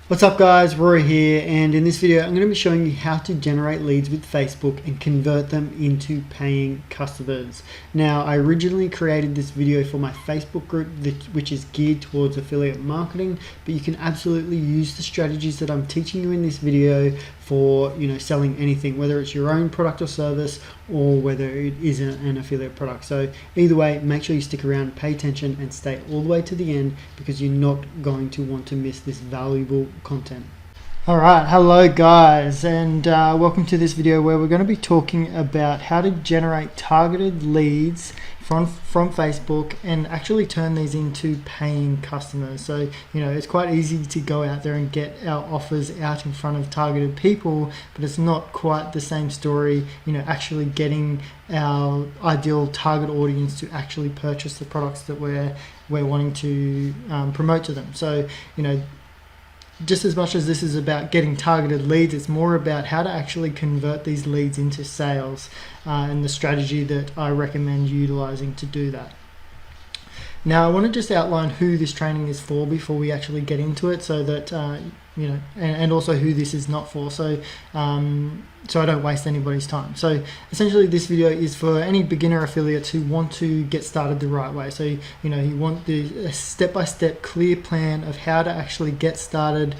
What's up guys, Rory here, and in this video I'm going to be showing you how to generate leads with Facebook and convert them into paying customers. Now, I originally created this video for my Facebook group which is geared towards affiliate marketing, but you can absolutely use the strategies that I'm teaching you in this video for selling anything, whether it's your own product or service or whether it is an affiliate product. So either way, make sure you stick around, pay attention and stay all the way to the end because you're not going to want to miss this valuable content. Alright, hello guys, and welcome to this video where we're going to be talking about how to generate targeted leads from Facebook and actually turn these into paying customers. So it's quite easy to go out there and get our offers out in front of targeted people, but it's not quite the same story, actually getting our ideal target audience to actually purchase the products that we're wanting to promote to them. So just as much as this is about getting targeted leads, it's more about how to actually convert these leads into sales and the strategy that I recommend utilizing to do that. Now, I want to just outline who this training is for before we actually get into it, so that and also who this is not for, so so I don't waste anybody's time. So essentially this video is for any beginner affiliates who want to get started the right way. So you want a step-by-step clear plan of how to actually get started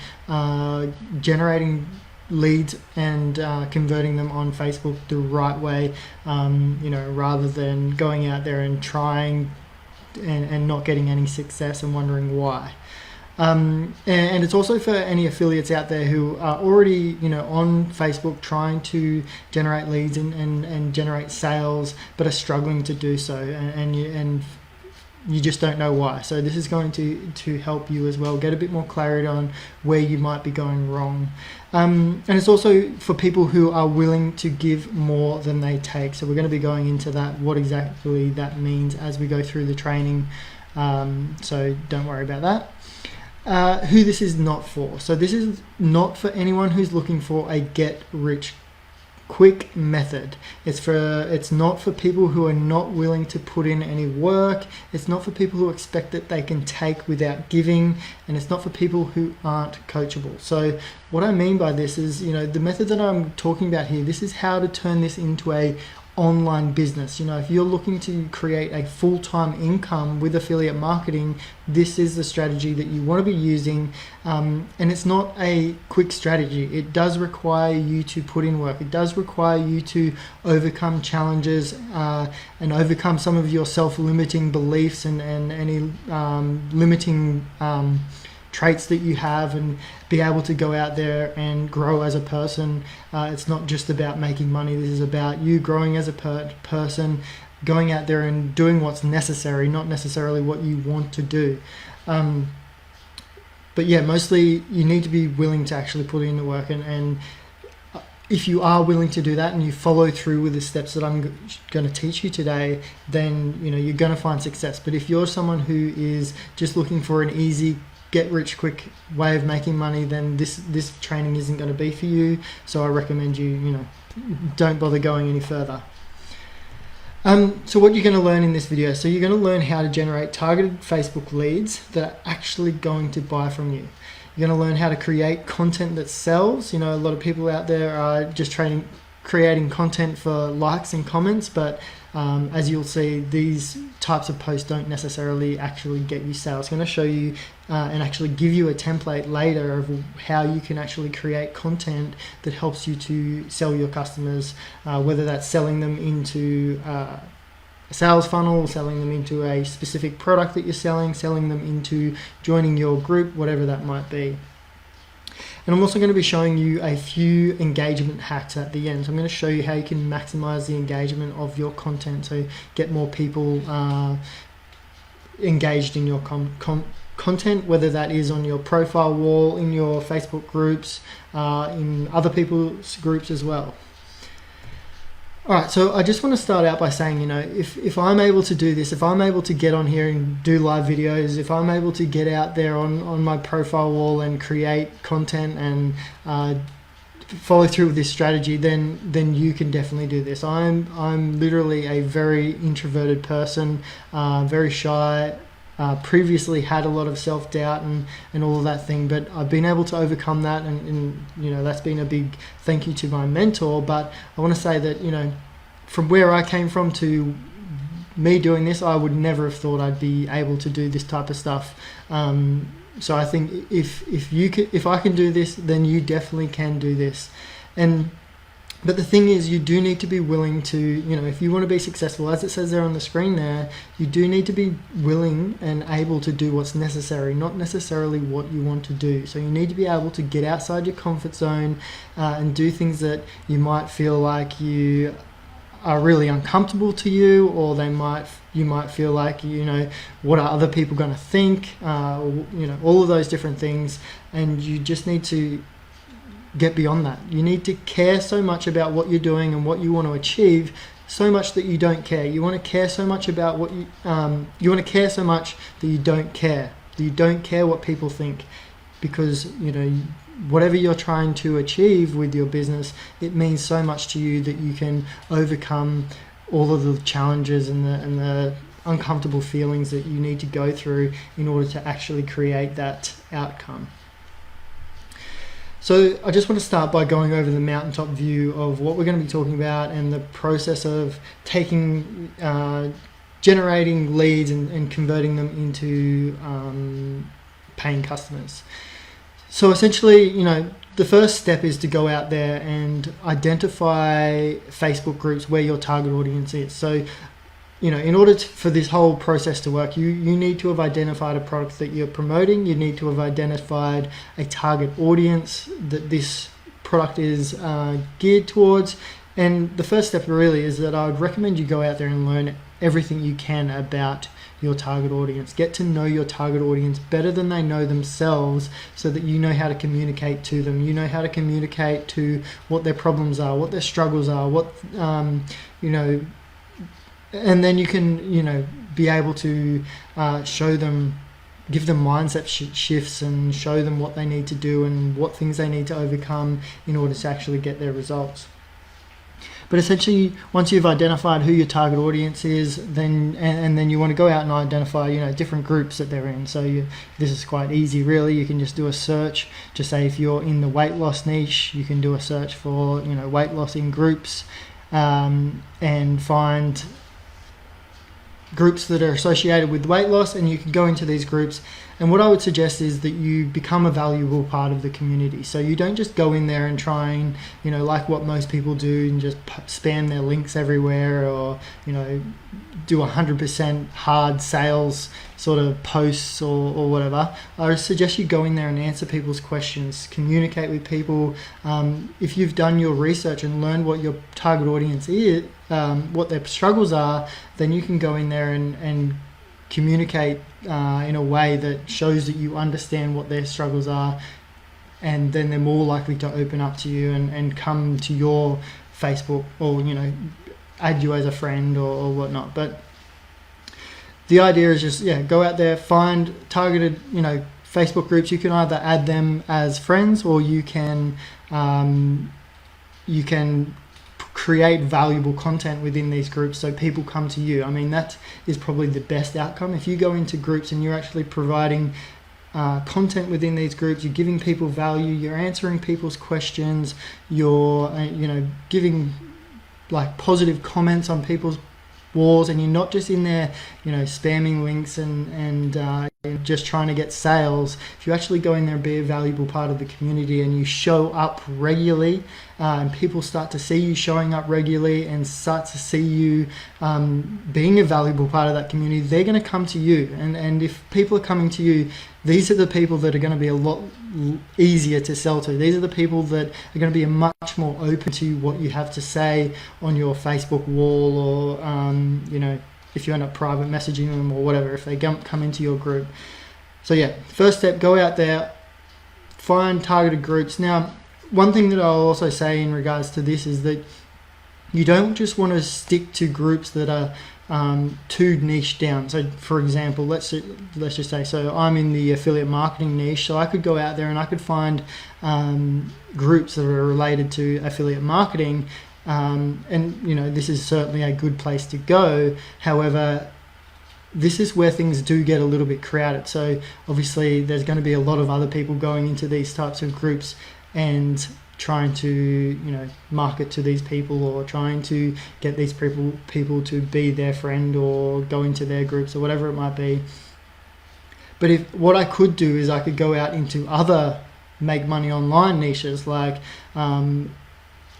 generating leads and converting them on Facebook the right way, rather than going out there and trying and not getting any success and wondering why. And it's also for any affiliates out there who are already on Facebook trying to generate leads and generate sales, but are struggling to do so, and you just don't know why. So this is going to help you as well get a bit more clarity on where you might be going wrong. And it's also for people who are willing to give more than they take. So we're going to be going into that, what exactly that means as we go through the training. So don't worry about that. Who this is not for. So this is not for anyone who's looking for a get rich quick method. It's not for people who are not willing to put in any work. It's not for people who expect that they can take without giving, and it's not for people who aren't coachable. So what I mean by this is, the method that I'm talking about here, this is how to turn this into a online business. If you're looking to create a full-time income with affiliate marketing, this is the strategy that you want to be using, and it's not a quick strategy. It does require you to put in work. It does require you to overcome challenges and overcome some of your self-limiting beliefs and any limiting traits that you have, and be able to go out there and grow as a person. It's not just about making money. This is about you growing as a person, going out there and doing what's necessary, not necessarily what you want to do. But yeah, mostly you need to be willing to actually put in the work, and if you are willing to do that and you follow through with the steps that I'm going to teach you today, then you're going to find success. But if you're someone who is just looking for an easy get rich quick way of making money, then this training isn't going to be for you. So I recommend you don't bother going any further. So what you're going to learn in this video, so you're going to learn how to generate targeted Facebook leads that are actually going to buy from you. You're going to learn how to create content that sells. A lot of people out there are just creating content for likes and comments, but as you'll see, these types of posts don't necessarily actually get you sales. I'm going to show you and actually give you a template later of how you can actually create content that helps you to sell your customers, whether that's selling them into a sales funnel, selling them into a specific product that you're selling them into joining your group, whatever that might be. And I'm also going to be showing you a few engagement hacks at the end. So I'm going to show you how you can maximize the engagement of your content, so get more people engaged in your content, whether that is on your profile wall, in your Facebook groups, in other people's groups as well. Alright, so I just want to start out by saying, if I'm able to do this, if I'm able to get on here and do live videos, if I'm able to get out there on my profile wall and create content and follow through with this strategy, then you can definitely do this. I'm literally a very introverted person, very shy, previously had a lot of self-doubt and all of that thing, but I've been able to overcome that, and you know, that's been a big thank you to my mentor. But I want to say that, you know, from where I came from to me doing this, I would never have thought I'd be able to do this type of stuff. So I think if I can do this, then you definitely can do this. But the thing is, you do need to be willing to, you know, if you want to be successful, as it says there on the screen there, you do need to be willing and able to do what's necessary, not necessarily what you want to do. So you need to be able to get outside your comfort zone and do things that you might feel like you are really uncomfortable to you, or you might feel like, you know, what are other people going to think, you know, all of those different things. And you just need to get beyond that. You need to care so much about what you're doing and what you want to achieve, so much that you don't care. You want to care so much about what you want to care so much that you don't care. You don't care what people think, because, you know, whatever you're trying to achieve with your business, it means so much to you that you can overcome all of the challenges and the uncomfortable feelings that you need to go through in order to actually create that outcome. So I just want to start by going over the mountaintop view of what we're going to be talking about and the process of generating leads and converting them into paying customers. So essentially, you know, the first step is to go out there and identify Facebook groups where your target audience is. So, you know, in order for this whole process to work, you need to have identified a product that you're promoting. You need to have identified a target audience that this product is geared towards. And the first step really is that I would recommend you go out there and learn everything you can about your target audience. Get to know your target audience better than they know themselves, so that you know how to communicate to them. You know how to communicate to what their problems are, what their struggles are, what, you know, and then you can, you know, be able to show them, give them mindset shifts and show them what they need to do and what things they need to overcome in order to actually get their results. But essentially, once you've identified who your target audience is, then then you want to go out and identify, you know, different groups that they're in. So this is quite easy, really. You can just do a search. Just say if you're in the weight loss niche, you can do a search for, you know, weight loss in groups, and find groups that are associated with weight loss, and you can go into these groups. And what I would suggest is that you become a valuable part of the community. So you don't just go in there and try and, you know, like what most people do, and just spam their links everywhere, or, you know, do 100% hard sales sort of posts or whatever. I would suggest you go in there and answer people's questions, communicate with people. If you've done your research and learned what your target audience is, what their struggles are, then you can go in there and communicate in a way that shows that you understand what their struggles are, and then they're more likely to open up to you and come to your Facebook, or, you know, add you as a friend or whatnot. But the idea is just, yeah, go out there, find targeted, you know, Facebook groups. You can either add them as friends, or you can create valuable content within these groups so people come to you. I mean, that is probably the best outcome. If you go into groups and you're actually providing content within these groups, you're giving people value, you're answering people's questions, you're you know, giving like positive comments on people's walls, and you're not just in there, you know, spamming links and just trying to get sales. If you actually go in there and be a valuable part of the community, and you show up regularly, and people start to see you showing up regularly and start to see you being a valuable part of that community, they're going to come to you. And if people are coming to you, these are the people that are going to be a lot easier to sell to. These are the people that are going to be much more open to what you have to say on your Facebook wall, or you know, if you end up private messaging them or whatever, if they come into your group. So yeah, first step, go out there, find targeted groups. Now, one thing that I'll also say in regards to this is that you don't just want to stick to groups that are too niche down. So for example, let's just say, so I'm in the affiliate marketing niche, so I could go out there and I could find groups that are related to affiliate marketing, and you know, this is certainly a good place to go. However, this is where things do get a little bit crowded. So obviously there's going to be a lot of other people going into these types of groups and trying to, you know, market to these people, or trying to get these people to be their friend or go into their groups or whatever it might be. But if what I could do is I could go out into other make money online niches like Amazon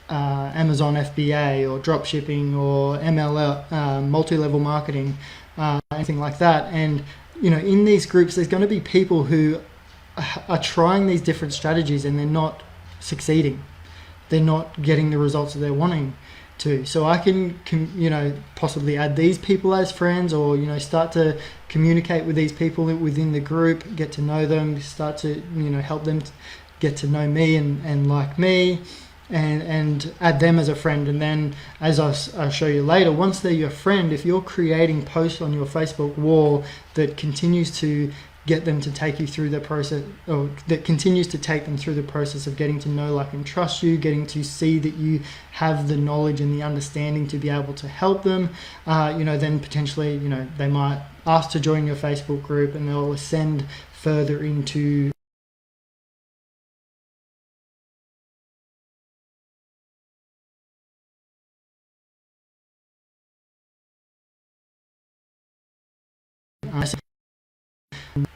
FBA or dropshipping or MLM, multi-level marketing, anything like that. And, you know, in these groups, there's going to be people who are trying these different strategies and they're not succeeding. They're not getting the results that they're wanting to. So I can, you know, possibly add these people as friends, or, you know, start to communicate with these people within the group, get to know them, start to, you know, help them get to know me and like me, and add them as a friend. And then, as I'll show you later, once they're your friend, if you're creating posts on your Facebook wall that continues to get them to take you through the process, or that continues to take them through the process of getting to know, like, and trust you, getting to see that you have the knowledge and the understanding to be able to help them, you know, then potentially, you know, they might ask to join your Facebook group, and they'll ascend further into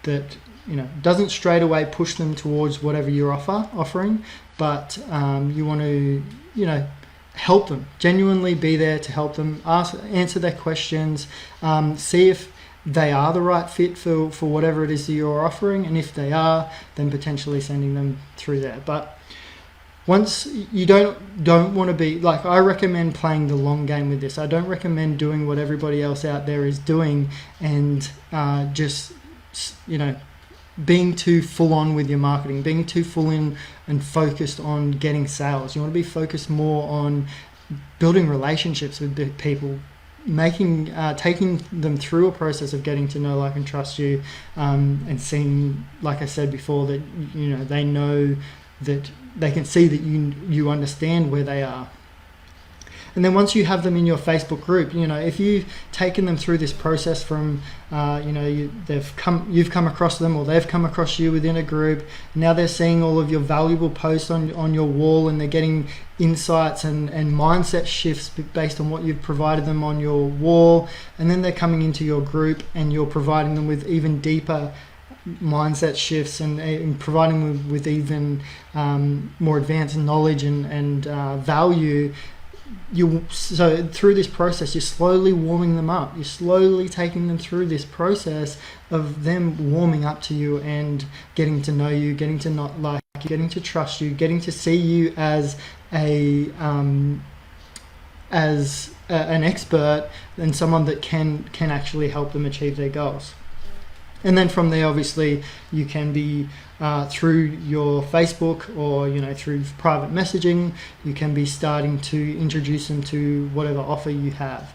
that, you know, doesn't straight away push them towards whatever you're offering, but you want to, you know, help them, genuinely be there to help them, answer their questions, see if they are the right fit for whatever it is that you're offering, and if they are, then potentially sending them through there. But once you don't want to be like, I recommend playing the long game with this. I don't recommend doing what everybody else out there is doing and just, you know, being too full on with your marketing, being too full in and focused on getting sales. You want to be focused more on building relationships with the people, taking them through a process of getting to know, like, and trust you, and seeing, like I said before, that, you know, they know that they can see that you understand where they are. And then once you have them in your Facebook group, you know, if you've taken them through this process from, you know, you've come across them, or they've come across you within a group, now they're seeing all of your valuable posts on your wall, and they're getting insights and mindset shifts based on what you've provided them on your wall, and then they're coming into your group and you're providing them with even deeper mindset shifts and providing them with even more advanced knowledge and value. So through this process, you're slowly warming them up. You're slowly taking them through this process of them warming up to you and getting to know you, getting to not like you, getting to trust you, getting to see you as an expert and someone that can actually help them achieve their goals. And then from there, obviously, you can be through your Facebook, or, you know, through private messaging, you can be starting to introduce them to whatever offer you have.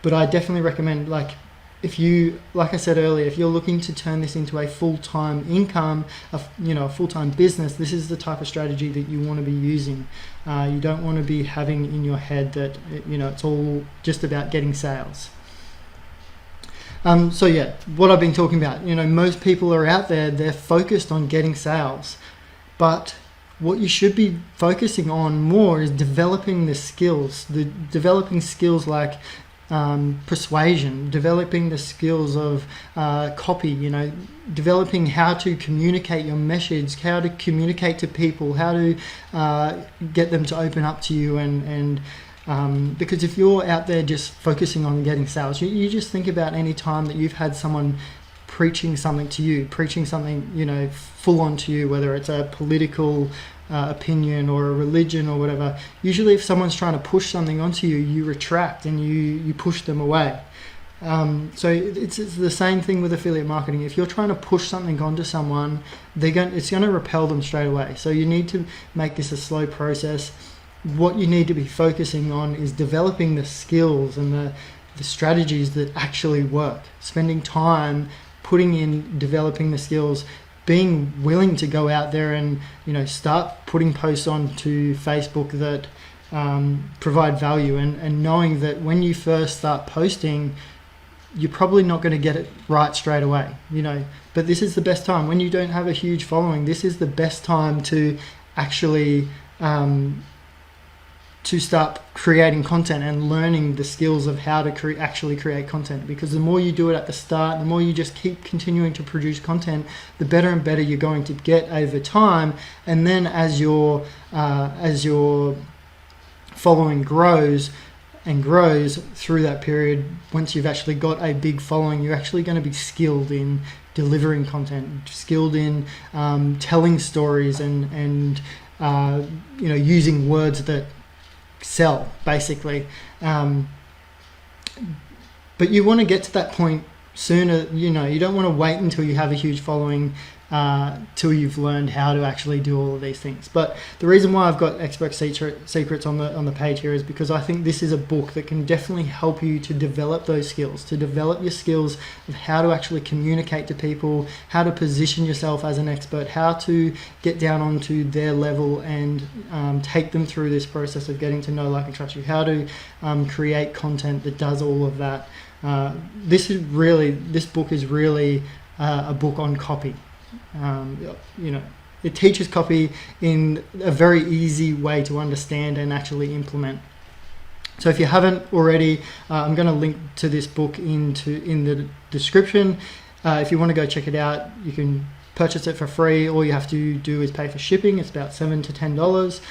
But I definitely recommend, like I said earlier, if you're looking to turn this into a full-time income, a full-time business, this is the type of strategy that you want to be using. You don't want to be having in your head that, you know, it's all just about getting sales. So yeah, what I've been talking about, you know, most people are out there, they're focused on getting sales, but what you should be focusing on more is developing the skills, developing skills like persuasion, developing the skills of copy, you know, developing how to communicate your message, how to communicate to people, how to get them to open up to you, and because if you're out there just focusing on getting sales, you just think about any time that you've had someone preaching something to you, preaching something, you know, full on to you, whether it's a political opinion or a religion or whatever. Usually if someone's trying to push something onto you, you retract and you push them away. So it's the same thing with affiliate marketing. If you're trying to push something onto someone, it's going to repel them straight away. So you need to make this a slow process. What you need to be focusing on is developing the skills and the strategies that actually work. Spending time putting in developing the skills, being willing to go out there and, you know, start putting posts onto Facebook that provide value, and knowing that when you first start posting, you're probably not going to get it right straight away, you know. But this is the best time when you don't have a huge following. This is the best time to actually to start creating content and learning the skills of how to actually create content, because the more you do it at the start, the more you just keep continuing to produce content, the better and better you're going to get over time. And then as your following grows and grows through that period, once you've actually got a big following, you're actually going to be skilled in delivering content, skilled in telling stories and you know, using words that sell, basically. But you want to get to that point sooner. You know, you don't want to wait until you have a huge following till you've learned how to actually do all of these things. But the reason why I've got expert secrets on the page here is because I think this is a book that can definitely help you to develop those skills, to develop your skills of how to actually communicate to people, how to position yourself as an expert, how to get down onto their level and take them through this process of getting to know, like, and trust you, how to create content that does all of that. This book is really a book on copy. You know, it teaches copy in a very easy way to understand and actually implement. So if you haven't already, I'm going to link to this book in the description. If you want to go check it out, you can purchase it for free. All you have to do is pay for shipping. It's about $7 to $10.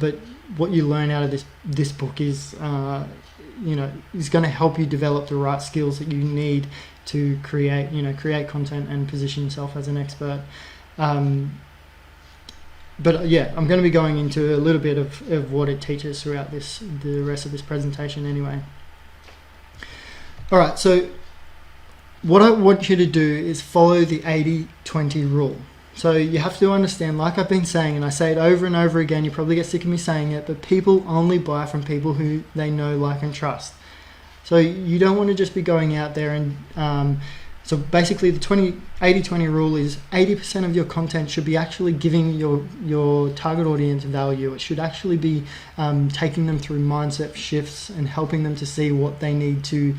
But what you learn out of this book is, you know, is going to help you develop the right skills that you need to create content and position yourself as an expert. But yeah, I'm going to be going into a little bit of what it teaches throughout the rest of this presentation anyway. All right, so what I want you to do is follow the 80-20 rule. So you have to understand, like I've been saying, and I say it over and over again, you probably get sick of me saying it, but people only buy from people who they know, like, and trust. So you don't want to just be going out there and so basically the 80-20 rule is 80% of your content should be actually giving your target audience value. It should actually be taking them through mindset shifts and helping them to see what they need to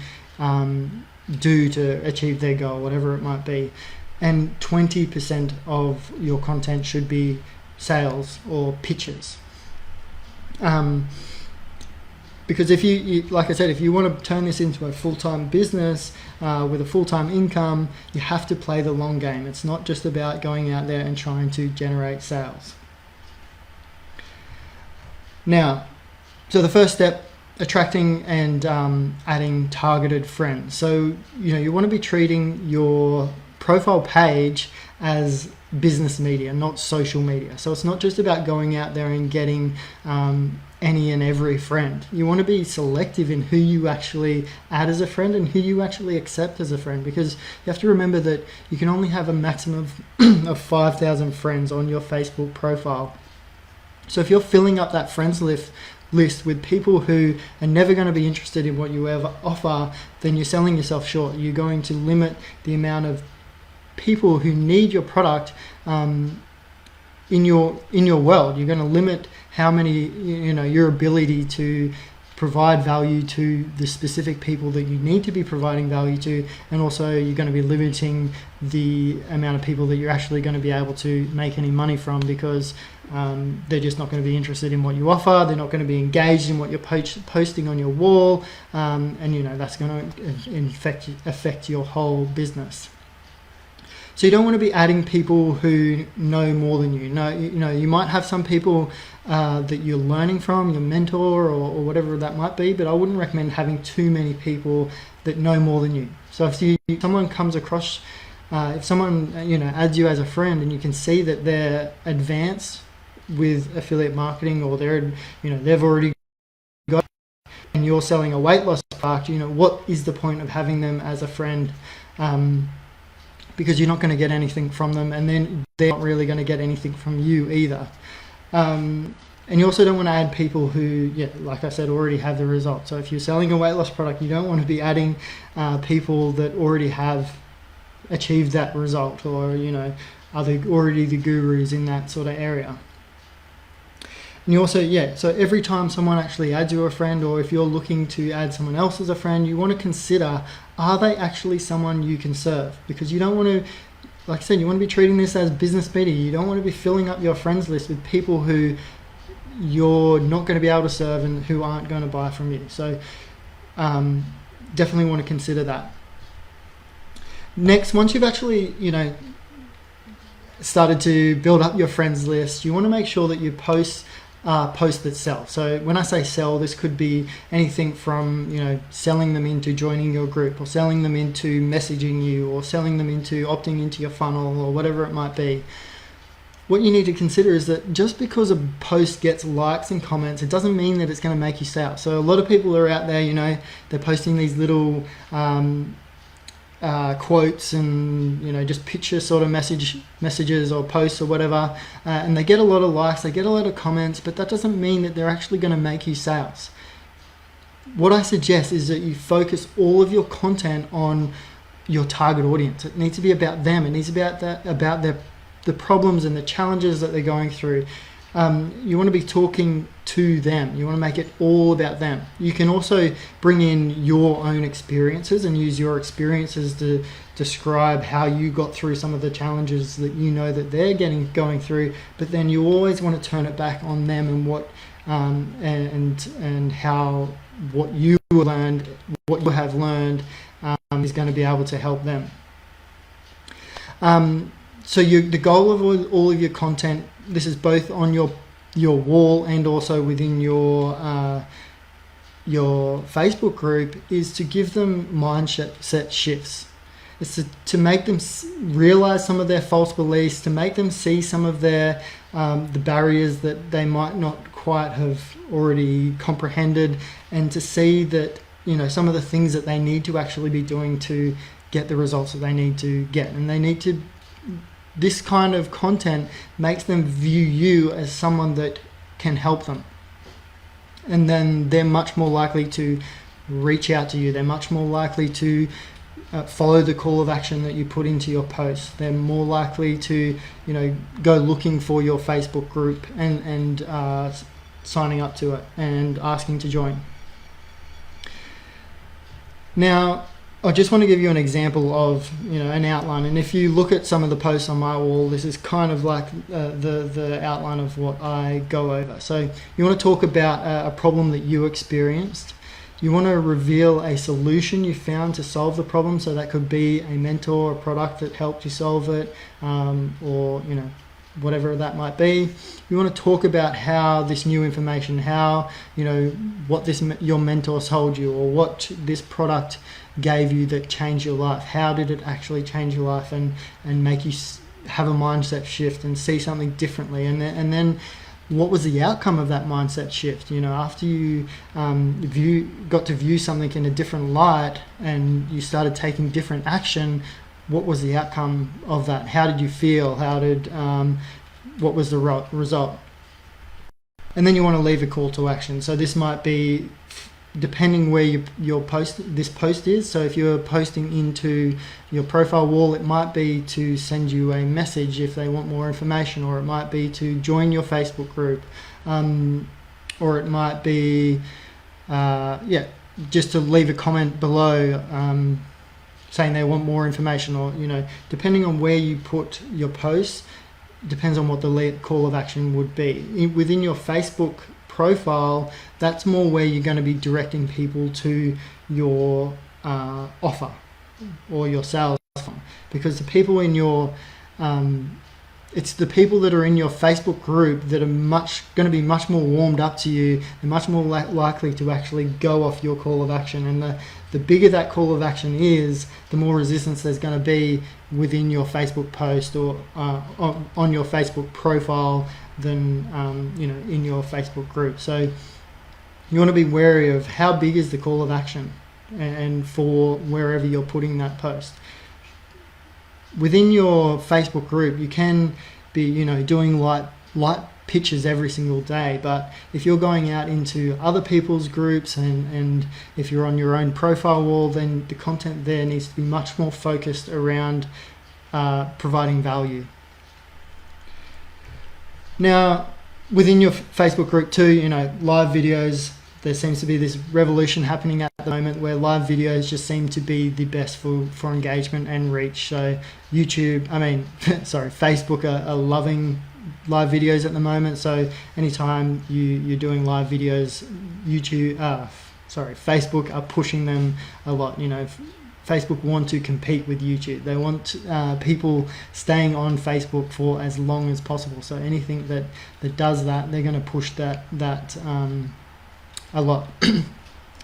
do to achieve their goal, whatever it might be. And 20% of your content should be sales or pitches. Because if you, like I said, if you want to turn this into a full-time business with a full-time income, you have to play the long game. It's not just about going out there and trying to generate sales. Now, so the first step, attracting and adding targeted friends. So, you know, you want to be treating your profile page as business media, not social media. So it's not just about going out there and getting any and every friend. You want to be selective in who you actually add as a friend and who you actually accept as a friend, because you have to remember that you can only have a maximum of 5,000 friends on your Facebook profile. So if you're filling up that friends list with people who are never going to be interested in what you ever offer, then you're selling yourself short. You're going to limit the amount of people who need your product in your world. You're going to limit how many, you know, your ability to provide value to the specific people that you need to be providing value to, and also you're going to be limiting the amount of people that you're actually going to be able to make any money from, because they're just not going to be interested in what you offer. They're not going to be engaged in what you're posting on your wall, and you know, that's going to affect your whole business. So you don't want to be adding people who know more than you. No, you know, you might have some people that you're learning from, your mentor or whatever that might be, but I wouldn't recommend having too many people that know more than you. So if someone comes across, if someone, you know, adds you as a friend and you can see that they're advanced with affiliate marketing, or they're, you know, they've already got, and you're selling a weight loss product, you know, what is the point of having them as a friend? Because you're not going to get anything from them, and then they're not really going to get anything from you either. And you also don't want to add people who, yeah, like I said, already have the result. So if you're selling a weight loss product, you don't want to be adding people that already have achieved that result, or, you know, are already the gurus in that sort of area. And you also, so every time someone actually adds you a friend, or if you're looking to add someone else as a friend, you want to consider, are they actually someone you can serve? Because you don't want to, like I said, you want to be treating this as business media. You don't want to be filling up your friends list with people who you're not going to be able to serve and who aren't going to buy from you. So definitely want to consider that. Next, once you've actually, started to build up your friends list, you want to make sure that you post that sell. So when I say sell, this could be anything from selling them into joining your group, or selling them into messaging you, or selling them into opting into your funnel, or whatever it might be. What you need to consider is that just because a post gets likes and comments, it doesn't mean that it's going to make you sell. So a lot of people are out there, they're posting these little quotes and just picture sort of messages or posts or whatever, and they get a lot of likes, they get a lot of comments, but that doesn't mean that they're actually going to make you sales. What I suggest is that you focus all of your content on your target audience. It needs to be about them. It needs to be about the problems and the challenges that they're going through. You want to be talking to them. You want to make it all about them. You can also bring in your own experiences and use your experiences to describe how you got through some of the challenges that that they're going through. But then you always want to turn it back on them and what and how what you learned, what you have learned, is going to be able to help them. So the goal of all of your content, this is both on your wall and also within your Facebook group, is to give them mindset shifts. It's to make them realize some of their false beliefs, to make them see some of their the barriers that they might not quite have already comprehended, and to see that some of the things that they need to actually be doing to get the results that they need to get. And they need to, this kind of content makes them view you as someone that can help them. And then they're much more likely to reach out to you. They're much more likely to follow the call of action that you put into your post. They're more likely to, go looking for your Facebook group and signing up to it and asking to join. Now, I just want to give you an example of an outline, and if you look at some of the posts on my wall, this is kind of like the outline of what I go over. So you want to talk about a problem that you experienced. You want to reveal a solution you found to solve the problem. So that could be a mentor, a product that helped you solve it, or whatever that might be. You want to talk about how this new information, how what your mentor told you, or what this product gave you that changed your life. How did it actually change your life and make you have a mindset shift and see something differently? And then what was the outcome of that mindset shift? After you got to view something in a different light and you started taking different action, what was the outcome of that? How did you feel? What was the result? And then you want to leave a call to action. So this might be depending where this post is. So if you're posting into your profile wall, it might be to send you a message if they want more information, or it might be to join your Facebook group, or it might be just to leave a comment below saying they want more information, or depending on where you put your posts, depends on what the call of action would be. Within your Facebook profile, that's more where you're going to be directing people to your offer or your sales offer, because the people in your it's the people that are in your Facebook group that are going to be much more warmed up to you and much more likely to actually go off your call of action. And the bigger that call of action is, the more resistance there's going to be within your Facebook post or on your Facebook profile than in your Facebook group. So you want to be wary of how big is the call of action and for wherever you're putting that post. Within your Facebook group, you can be doing light pictures every single day, but if you're going out into other people's groups and if you're on your own profile wall, then the content there needs to be much more focused around providing value. Now, within your Facebook group too, live videos, there seems to be this revolution happening at the moment where live videos just seem to be the best for engagement and reach. So Facebook are loving live videos at the moment. So anytime you're doing live videos, Facebook are pushing them a lot. Facebook want to compete with YouTube. They want people staying on Facebook for as long as possible. So anything that does that, they're going to push that a lot.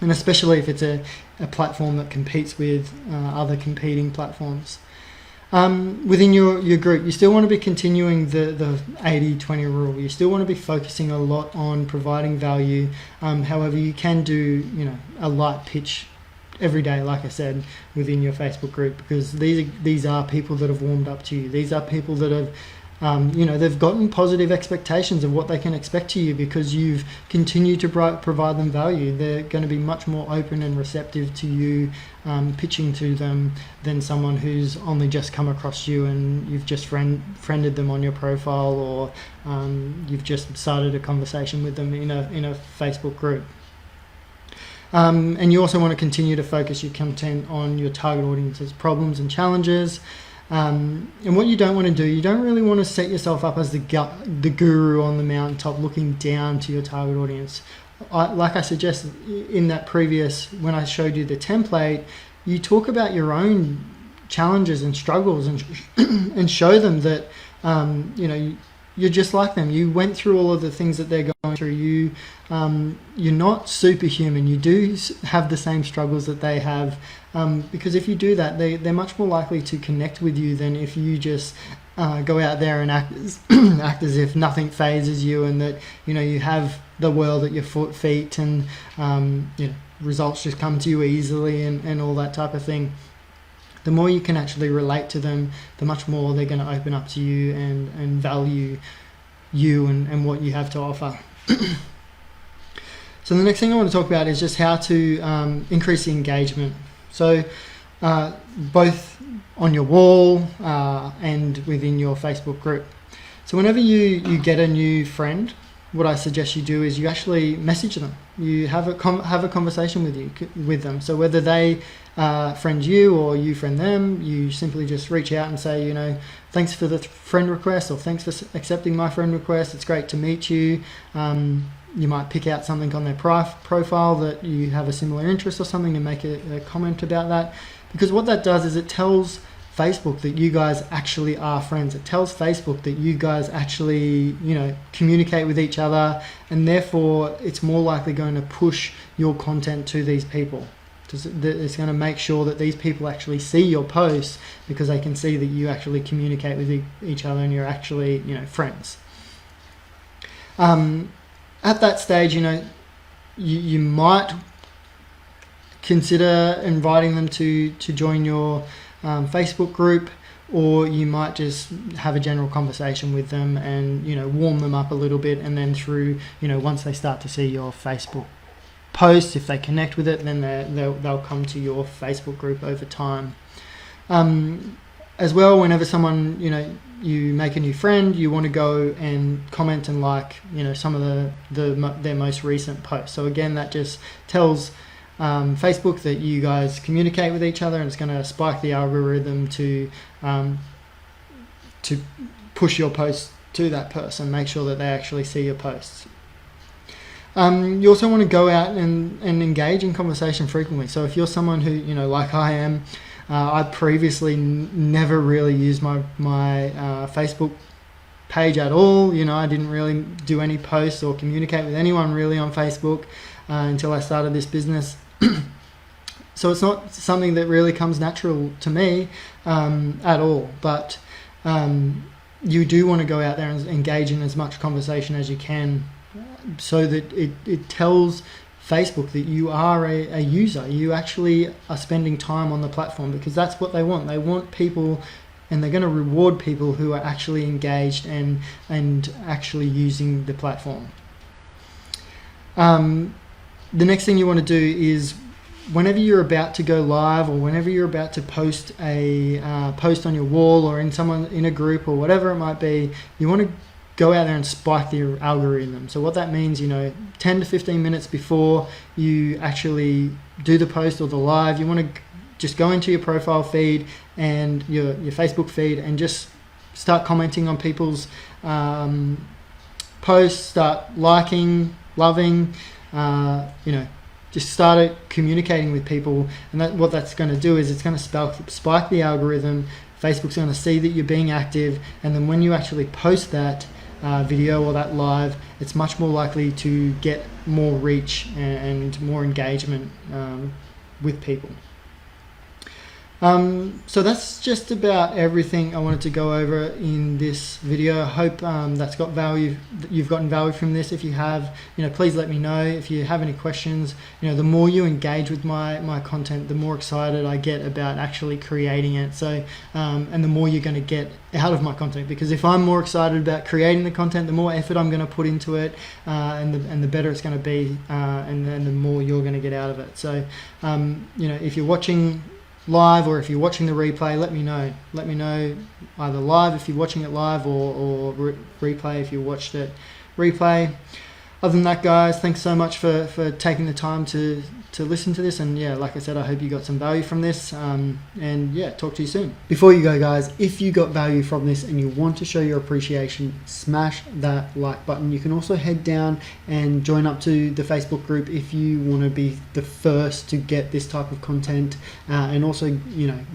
And especially if it's a platform that competes with other competing platforms. Within your group, you still want to be continuing the 80-20 rule. You still want to be focusing a lot on providing value. However, you can do a light pitch every day, like I said, within your Facebook group, because these are people that have warmed up to you. These are people that have they've gotten positive expectations of what they can expect to you because you've continued to provide them value. They're going to be much more open and receptive to you pitching to them than someone who's only just come across you and you've just friended them on your profile, or you've just started a conversation with them in a Facebook group. And you also want to continue to focus your content on your target audience's problems and challenges. And what you don't want to do, you don't really want to set yourself up as the guru on the mountaintop looking down to your target audience. Like I suggested in that previous, when I showed you the template, you talk about your own challenges and struggles and show them that you're just like them. You went through all of the things that they're going through. You're not superhuman. You do have the same struggles that they have, because if you do that, they're much more likely to connect with you than if you just go out there and act as if nothing phases you, and that you have the world at your feet, and results just come to you easily, and all that type of thing. The more you can actually relate to them, the much more they're going to open up to you and value you and what you have to offer. So the next thing I want to talk about is just how to increase the engagement. So both on your wall and within your Facebook group. So whenever you get a new friend, what I suggest you do is you actually message them. You have a conversation with them. So whether they friend you or you friend them, you simply just reach out and say, thanks for the friend request, or thanks for accepting my friend request. It's great to meet you. You might pick out something on their profile that you have a similar interest or something and make a comment about that. Because what that does is it tells Facebook that you guys actually are friends. It tells Facebook that you guys actually, communicate with each other, and therefore it's more likely going to push your content to these people. It's going to make sure that these people actually see your posts, because they can see that you actually communicate with each other and you're actually, friends. At that stage, you might consider inviting them to join your Facebook group, or you might just have a general conversation with them and warm them up a little bit, and then through once they start to see your Facebook posts, if they connect with it, then they'll come to your Facebook group over time. As well, whenever someone you make a new friend, you want to go and comment and like some of their most recent posts. So again, that just tells Facebook that you guys communicate with each other, and it's going to spike the algorithm to push your posts to that person, make sure that they actually see your posts. You also want to go out and engage in conversation frequently. So if you're someone who, like I am, I previously never really used my Facebook page at all. I didn't really do any posts or communicate with anyone really on Facebook until I started this business. So it's not something that really comes natural to me at all. But you do want to go out there and engage in as much conversation as you can, so that it tells Facebook that you are a user. You actually are spending time on the platform, because that's what they want. They want people, and they're going to reward people who are actually engaged and actually using the platform. The next thing you want to do is, whenever you're about to go live, or whenever you're about to post a post on your wall, or in a group, or whatever it might be, you want to go out there and spike the algorithm. So what that means, 10 to 15 minutes before you actually do the post or the live, you want to just go into your profile feed and your Facebook feed and just start commenting on people's posts, start liking, loving, just start communicating with people. And what that's going to do is it's going to spike the algorithm. Facebook's going to see that you're being active, and then when you actually post that video or that live, it's much more likely to get more reach and more engagement with people. So that's just about everything I wanted to go over in this video. I hope that's got value, that you've gotten value from this. If you have, please let me know. If you have any questions, the more you engage with my content, the more excited I get about actually creating it. So and the more you're going to get out of my content, because if I'm more excited about creating the content, the more effort I'm going to put into it, and the better it's going to be, and then the more you're going to get out of it. So if you're watching live or if you're watching the replay, let me know either live if you're watching it live or replay if you watched it replay. Other than that, guys, thanks so much for taking the time to listen to this, and yeah, like I said, I hope you got some value from this, and yeah, talk to you soon. Before you go, guys, if you got value from this and you want to show your appreciation, smash that like button. You can also head down and join up to the Facebook group if you want to be the first to get this type of content, and also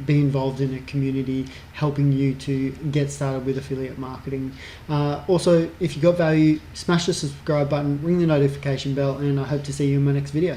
be involved in a community helping you to get started with affiliate marketing. Also, if you got value, smash the subscribe button, ring the notification bell, and I hope to see you in my next video.